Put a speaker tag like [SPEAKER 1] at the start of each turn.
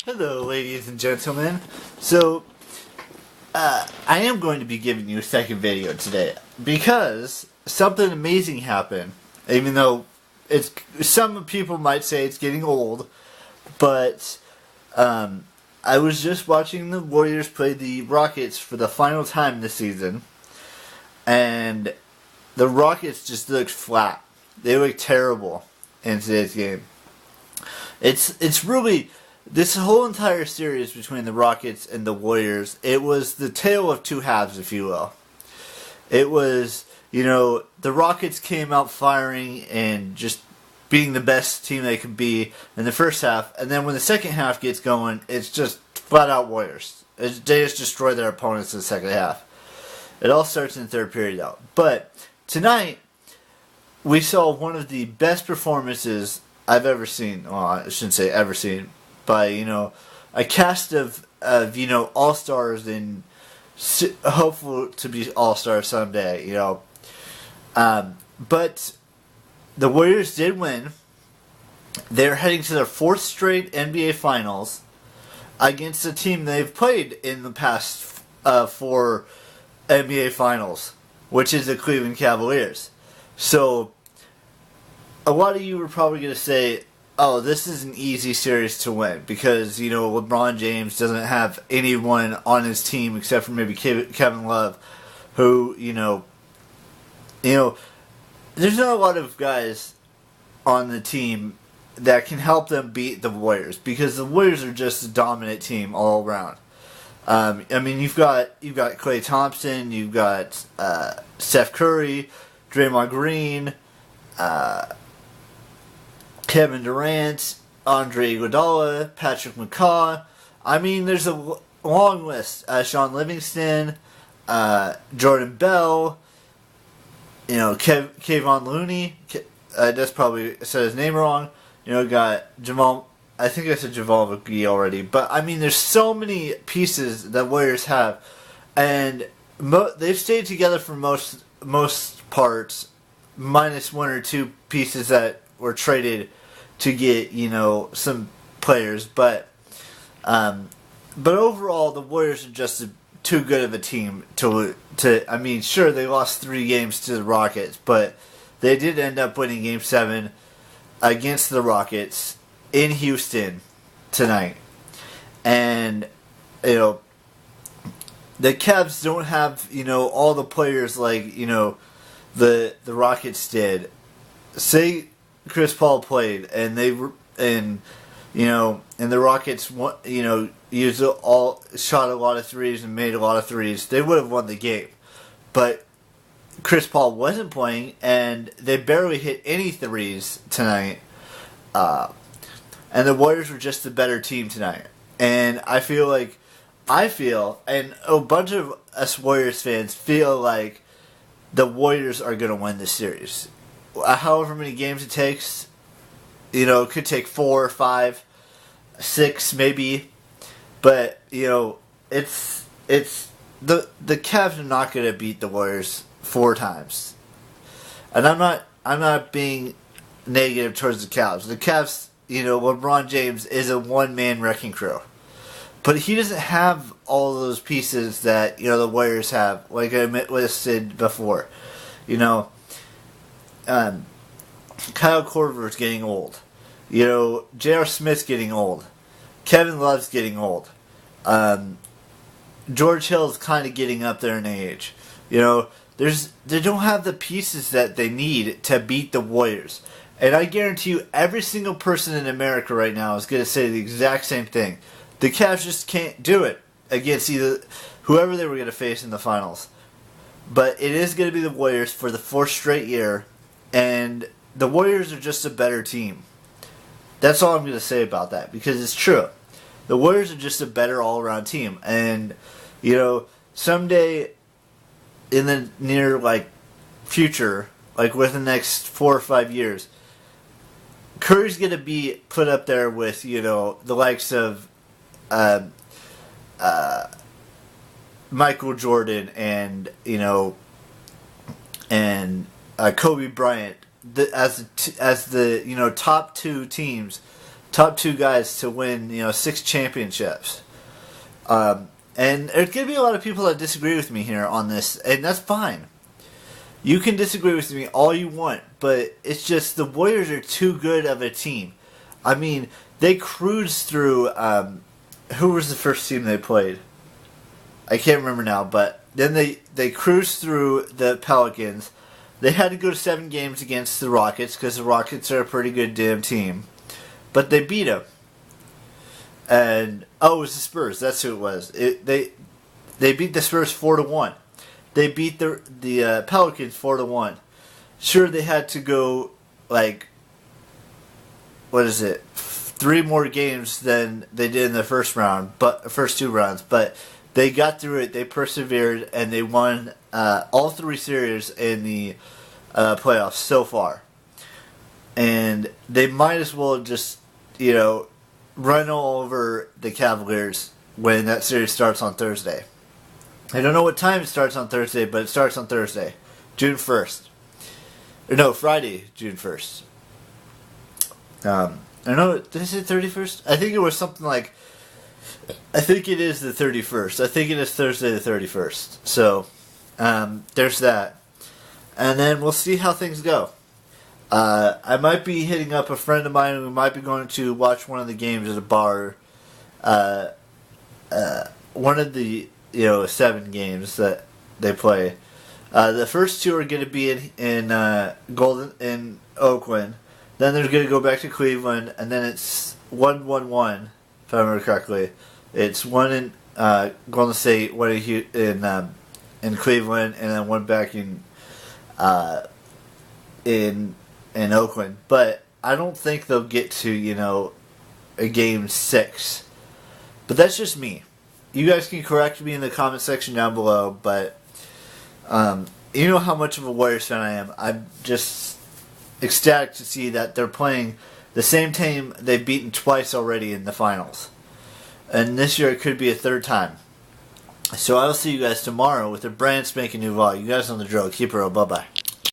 [SPEAKER 1] Hello, ladies and gentlemen. I am going to be giving you a second video today because something amazing happened. Even though some people might say it's getting old, but I was just watching the Warriors play the Rockets for the final time this season, and the Rockets just looked flat. They looked terrible in today's game. It's really, this whole entire series between the Rockets and the Warriors, it was the tale of two halves, if you will. It was, the Rockets came out firing and just being the best team they could be in the first half, and then when the second half gets going, it's just flat out Warriors. They just destroy their opponents in the second half. It all starts in the third period, though. But tonight, we saw one of the best performances I've ever seen. Well, I shouldn't say ever seen, by a cast of all stars and hopeful to be all stars someday. But the Warriors did win. They're heading to their fourth straight NBA Finals against a team they've played in the past four NBA Finals, which is the Cleveland Cavaliers. So a lot of you were probably going to say, oh, this is an easy series to win because, LeBron James doesn't have anyone on his team except for maybe Kevin Love, who, there's not a lot of guys on the team that can help them beat the Warriors because the Warriors are just a dominant team all around. You've got Klay Thompson, you've got Steph Curry, Draymond Green, Kevin Durant, Andre Iguodala, Patrick McCaw. There's a long list. Sean Livingston, Jordan Bell, Kevon Looney. That's probably said his name wrong. Got Jamal. I think I said Javal McGee already. But there's so many pieces that Warriors have, and they've stayed together for most parts, minus one or two pieces that were traded to get some players, but overall the Warriors are just too good of a team to. Sure, they lost 3 games to the Rockets, but they did end up winning Game 7 against the Rockets in Houston tonight, and the Cavs don't have all the players like the Rockets did. Say Chris Paul played, and the Rockets shot a lot of threes and made a lot of threes, they would have won the game. But Chris Paul wasn't playing, and they barely hit any threes tonight. And the Warriors were just a better team tonight. And I feel, and a bunch of us Warriors fans feel like the Warriors are going to win this series. However many games it takes, it could take 4, 5, 6 maybe, but it's the Cavs are not going to beat the Warriors 4 times, and I'm not being negative towards the Cavs. The Cavs, LeBron James is a one-man wrecking crew, but he doesn't have all those pieces that the Warriors have, like I listed before, Kyle Korver's getting old. J.R. Smith's getting old. Kevin Love's getting old. George Hill's kind of getting up there in age. They don't have the pieces that they need to beat the Warriors. And I guarantee you, every single person in America right now is going to say the exact same thing. The Cavs just can't do it against either whoever they were going to face in the finals. But it is going to be the Warriors for the 4th straight year. And the Warriors are just a better team. That's all I'm going to say about that, because it's true. The Warriors are just a better all-around team. And, someday in the near, future, within the next 4 or 5 years, Curry's going to be put up there with, the likes of Michael Jordan and, Kobe Bryant as the top 2 teams top 2 guys to win, 6 championships. And there's going to be a lot of people that disagree with me here on this, and that's fine. You can disagree with me all you want, but it's just the Warriors are too good of a team. I mean, they cruised through, who was the first team they played? I can't remember now, but then they cruised through the Pelicans. They had to go to 7 games against the Rockets because the Rockets are a pretty good damn team. But they beat them. And, it was the Spurs. That's who it was. They beat the Spurs 4-1. They beat the Pelicans 4-1. Sure, they had to go, 3 more games than they did in the first round, but first 2 rounds. But they got through it. They persevered, and they won all 3 series in the playoffs so far. And they might as well just, run all over the Cavaliers when that series starts on Thursday. I don't know what time it starts on Thursday, but it starts on Thursday, June 1st. Or no, Friday, June 1st. I don't know, did I say 31st? I think it was something like, I think it is the 31st. I think it is Thursday the 31st. So, there's that. And then we'll see how things go. I might be hitting up a friend of mine. We might be going to watch one of the games at a bar. One of the 7 games that they play. The first 2 are going to be in Oakland. Then they're going to go back to Cleveland, and then it's 1-1-1, if I remember correctly. It's 1 in Golden State, 1 in Cleveland, and then 1 back in Oakland. But I don't think they'll get to, a game 6. But that's just me. You guys can correct me in the comment section down below, but you know how much of a Warriors fan I am. I'm just ecstatic to see that they're playing the same team they've beaten twice already in the finals. And this year it could be a 3rd time. So I will see you guys tomorrow with a brand spanking new vlog. You guys know the drill. Keep it real. Bye-bye.